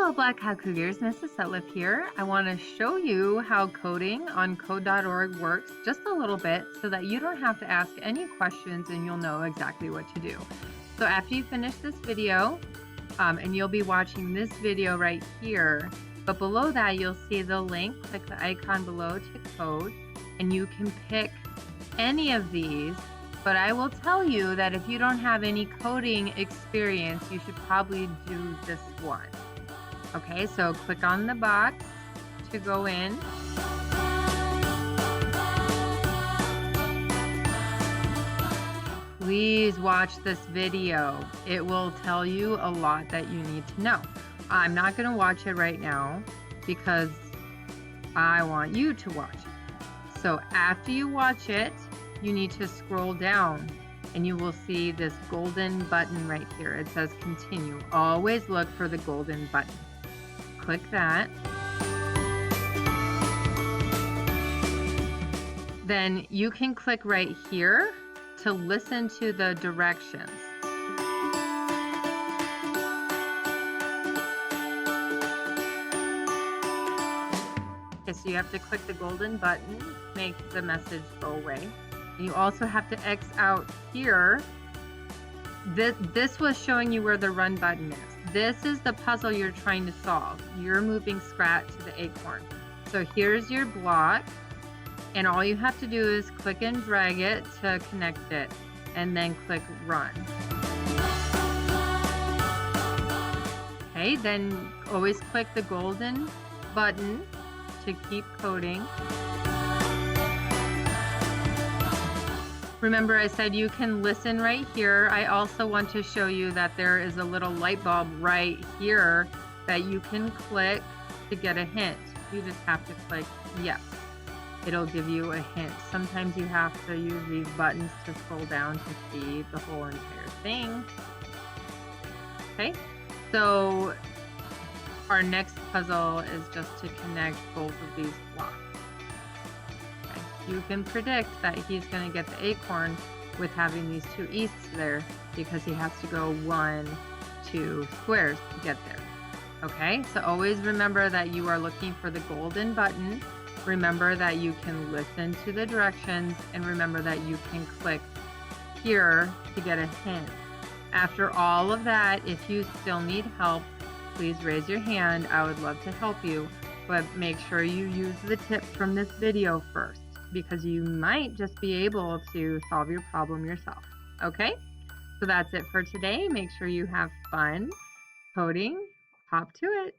Hello, Black Hat Cougars. Mrs. Sutliff here. I want to show you how coding on code.org works just a little bit so that you don't have to ask any questions and you'll know exactly what to do. So after you finish this video, and you'll be watching this video right here, but below that you'll see the link. Click the icon below to code, and you can pick any of these. But I will tell you that if you don't have any coding experience, you should probably do this one. Okay, so click on the box to go in. Please watch this video. It will tell you a lot that you need to know. I'm not going to watch it right now because I want you to watch it. So after you watch it, you need to scroll down and you will see this golden button right here. It says continue. Always look for the golden button. Click that. Then you can click right here to listen to the directions. Okay, so you have to click the golden button, make the message go away. You also have to X out here. This was showing you where the run button is. This is the puzzle you're trying to solve. You're moving Scrat to the acorn. So here's your block, and all you have to do is click and drag it to connect it, and then click run. Okay, then always click the golden button to keep coding. Remember, I said you can listen right here. I also want to show you that there is a little light bulb right here that you can click to get a hint. You just have to click yes. It'll give you a hint. Sometimes you have to use these buttons to scroll down to see the whole entire thing. Okay, so our next puzzle is just to connect both of these blocks. You can predict that he's going to get the acorn with having these two easts there because he has to go 1, 2 squares to get there. Okay, so always remember that you are looking for the golden button. Remember that you can listen to the directions, and remember that you can click here to get a hint. After all of that, if you still need help, please raise your hand. I would love to help you, but make sure you use the tips from this video first, because you might just be able to solve your problem yourself. Okay, so that's it for today. Make sure you have fun coding. Hop to it.